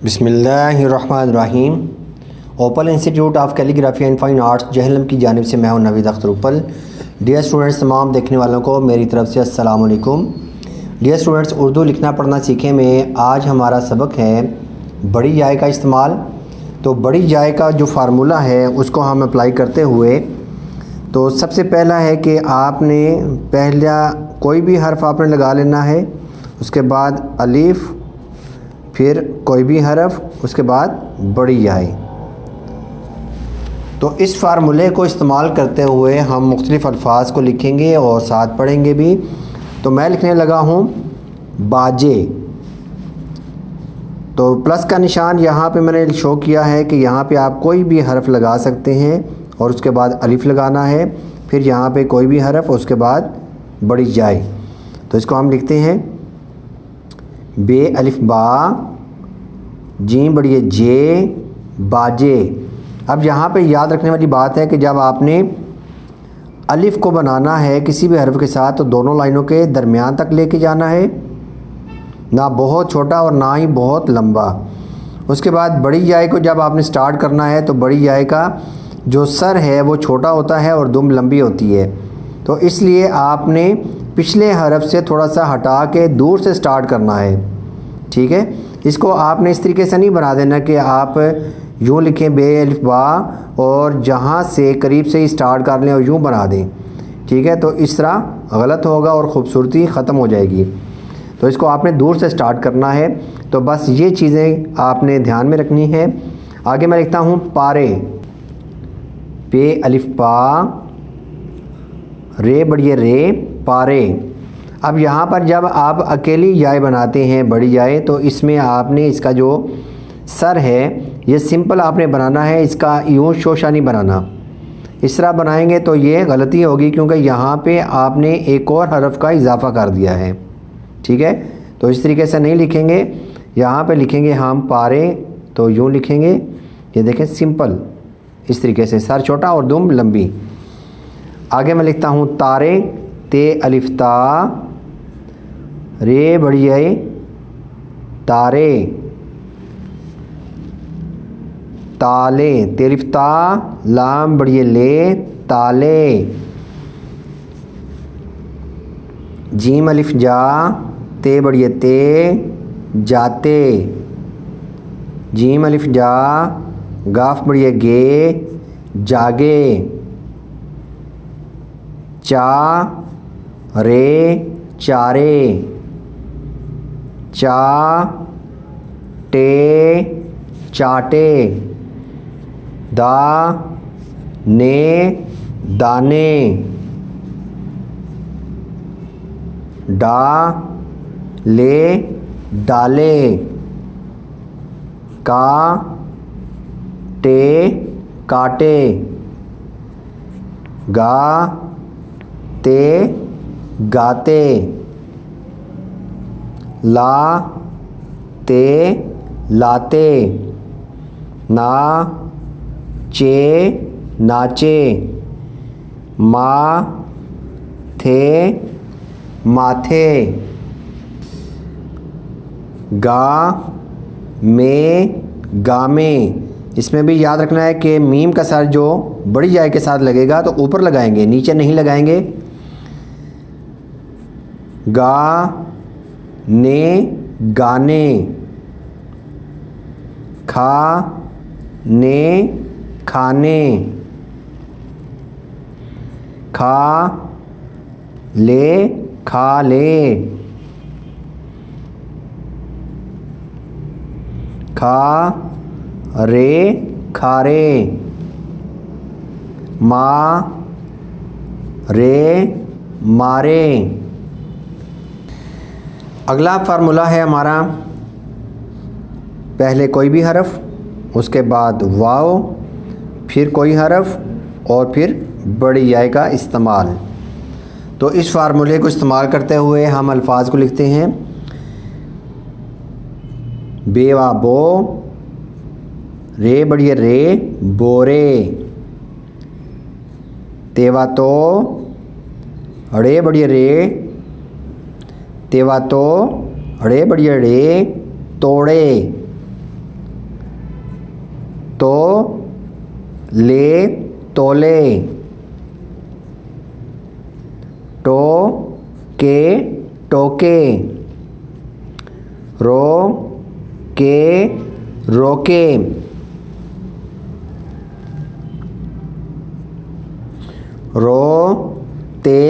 बिस्मिल्लाहिर्रहमानिर्रहीम। Open institute of calligraphy and fine arts Jhelum की जानिब से मैं हूं नवीद अख्तर उपल। डियर स्टूडेंट्स, तमाम देखने वालों को मेरी तरफ से अस्सलाम वालेकुम। डियर स्टूडेंट्स, उर्दू लिखना पढ़ना सीखें में आज हमारा सबक है बड़ी जाए का इस्तेमाल। तो बड़ी जाए का जो फार्मूला है उसको हम अप्लाई करते हुए, तो सबसे पहला है कि आपने पहला कोई भी हर्फ आपने लगा लेना है, उसके बाद अलिफ, फिर कोई भी हरफ, उसके बाद बड़ी जाए। तो इस फार्मूले को इस्तेमाल करते हुए हम मुख्तलिफ़ अल्फाज को लिखेंगे और साथ पढ़ेंगे भी। तो मैं लिखने लगा हूँ बाजे। तो प्लस का निशान यहाँ पे मैंने शो किया है कि यहाँ पे आप कोई भी हरफ लगा सकते हैं और उसके बाद अलिफ लगाना है, फिर यहाँ पे कोई भी हरफ, उसके बाद बड़ी जाए। तो इसको हम लिखते हैं बे अलिफ बा, जी बड़ी जे, बाजे। अब यहाँ पे याद रखने वाली बात है कि जब आपने अलिफ को बनाना है किसी भी हरफ के साथ, तो दोनों लाइनों के दरमियान तक लेके जाना है, ना बहुत छोटा और ना ही बहुत लंबा। उसके बाद बड़ी जाए को जब आपने स्टार्ट करना है, तो बड़ी जाए का जो सर है वो छोटा होता है और दुम लंबी होती है। तो इसलिए आपने पिछले हरफ से थोड़ा सा हटा के दूर से स्टार्ट करना है, ठीक है। इसको आपने इस तरीके से नहीं बना देना कि आप यूँ लिखें बे अलिफ बा और जहाँ से करीब से ही स्टार्ट कर लें और यूँ बना दें, ठीक है। तो इस तरह गलत होगा और ख़ूबसूरती ख़त्म हो जाएगी। तो इसको आपने दूर से स्टार्ट करना है। तो बस ये चीज़ें आपने ध्यान में रखनी है। आगे मैं लिखता हूँ पारे, पे अलिफ पा, रे बड़ी रे, पारे। अब यहाँ पर जब आप अकेली जाए बनाते हैं बड़ी जाए, तो इसमें आपने इसका जो सर है ये सिंपल आपने बनाना है, इसका यूँ शोशा नहीं बनाना। इस तरह बनाएंगे तो ये गलती होगी, क्योंकि यहाँ पे आपने एक और हरफ का इजाफ़ा कर दिया है, ठीक है। तो इस तरीके से नहीं लिखेंगे, यहाँ पे लिखेंगे हम पारे, तो यूँ लिखेंगे, ये देखें सिंपल इस तरीके से, सर छोटा और दुम लंबी। आगे मैं लिखता हूँ तारे, ते अलिफ ता, रे बड़ी है तारे, ताले, तेलिफ ता, लाम बड़ी ले, ताले। जीम अलिफ जा, ते बड़ी ते, जाते। जीम अलिफ जा, गाफ बड़ी गे, जागे। चा रे, चारे। चा टे, चाटे। दा ने, दाने। डा ले, डाले। का टे, काटे। गा ते, गाते। ला ते, लाते। ना चे, नाचे। मा थे, माथे। गा में, गामे। इसमें भी याद रखना है कि मीम का सर जो बड़ी जाए के साथ लगेगा तो ऊपर लगाएंगे, नीचे नहीं लगाएंगे। गा ने, गाने। खा ने, खाने। खा ले, खा ले। खा रे, खारे। मा रे, मारे। अगला फार्मूला है हमारा, पहले कोई भी हरफ, उसके बाद वाव, फिर कोई हरफ और फिर बड़ी याय का इस्तेमाल। तो इस फार्मूले को इस्तेमाल करते हुए हम अल्फाज को लिखते हैं बेवा बो, रे बड़ी रे, बोरे। तेवा तो, अड़े बढ़िया रे, तेवा तो, अड़े बढ़िया रे, तोड़े। तो ले तोले, टो के टोके, रो के रोके, रो ते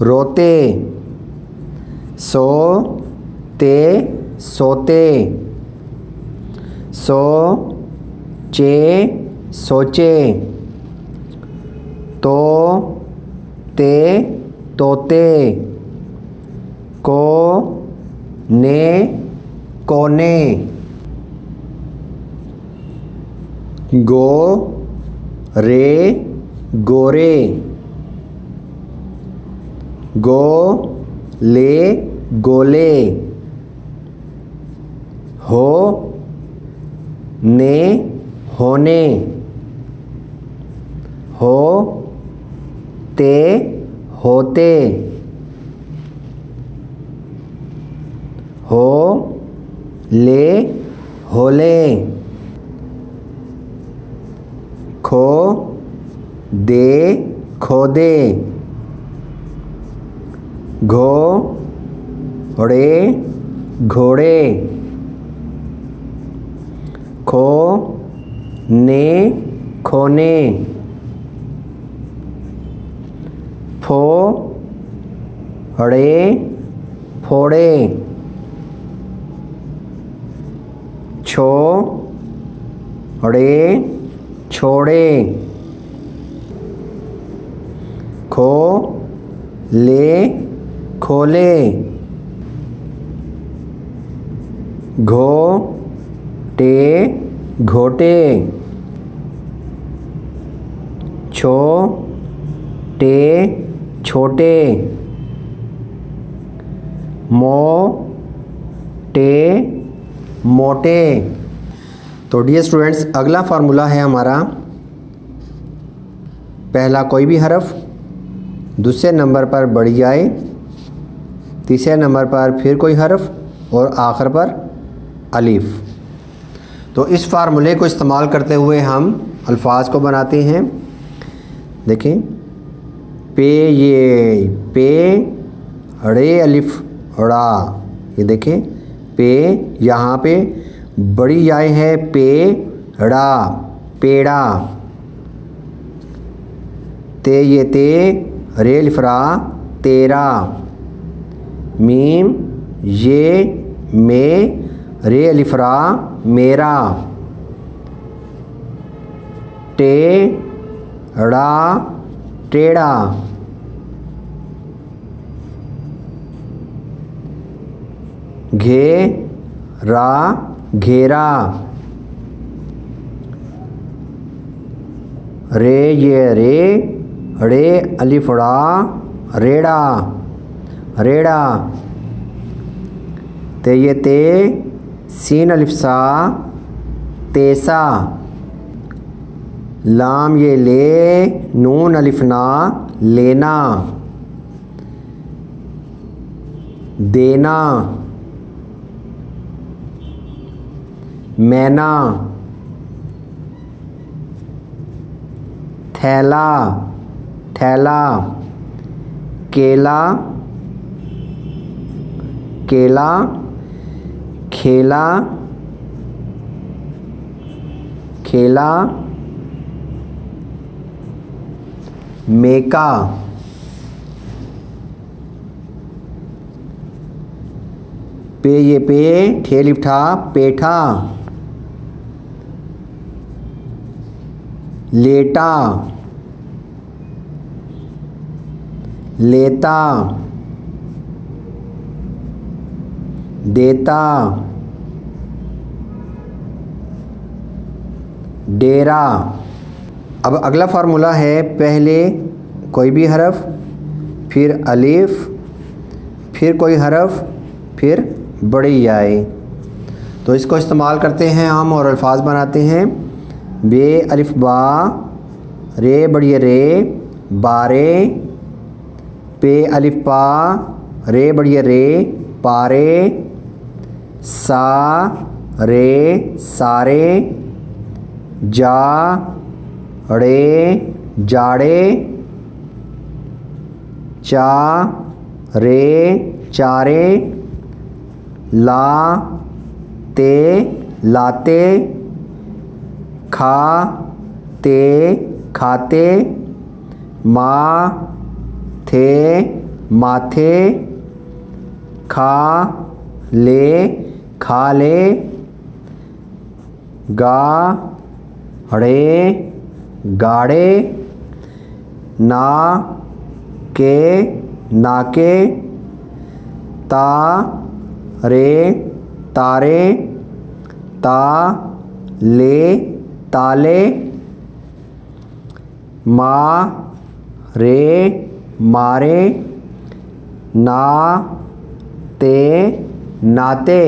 रोते, सो ते सोते, सो चे सोचे, तो ते तोते, को ने कोने, गो रे गोरे, गो ले गोले, हो ने होने, हो ते होते, हो ले होले, खो दे खोदे, घो ड़े घोड़े, खो ने खोने, फो ड़े फोड़े, छो ड़े छोड़े, खो ले खोले, घो टे घोटे, छो टे छोटे, मो टे मोटे। तो डियर स्टूडेंट्स, अगला फार्मूला है हमारा, पहला कोई भी हरफ, दूसरे नंबर पर बड़ी आए, तीसरे नंबर पर फिर कोई हरफ और आखिर पर अलिफ। तो इस फार्मूले को इस्तेमाल करते हुए हम अल्फाज को बनाते हैं। देखें, पे ये पे ड़े अलिफ ड़ा, ये देखें पे, यहाँ पे बड़ी आए है पे ड़ा पेड़ा, ते ये ते रे अलिफ रा तेरा, मीम ये में रे अलिफ रा मेरा, टे ड़ा टेढ़ा, घे रा घेरा, रे ये रे ड़े अलिफ ड़ा रेड़ा रेड़ा, ते ये ते सीन अलिफ सा तेसा, लाम ये ले नून अलिफ ना लेना, देना, मैना, थैला थैला, केला केला, खेला खेला, मेका, पे ये पे ठे लिफ्ठा पेठा, लेटा लेता, देता, डेरा। अब अगला फार्मूला है, पहले कोई भी हरफ, फिर अलिफ, फिर कोई हरफ, फिर बड़ी आए। तो इसको इस्तेमाल करते हैं हम और अल्फाज बनाते हैं। बे अलिफ बा रे बड़ी रे बारे, पे अलिफ पा रे बड़ी रे पारे, सा रे सारे, जा ड़े जाड़े, चा रे चारे, ला ते लाते, खा ते खाते, मा थे माथे, खा ले खा ले, गा ड़े गाड़े, ना के नाके, ता रे तारे, ता ले ताले, मा रे मारे, ना ते नाते।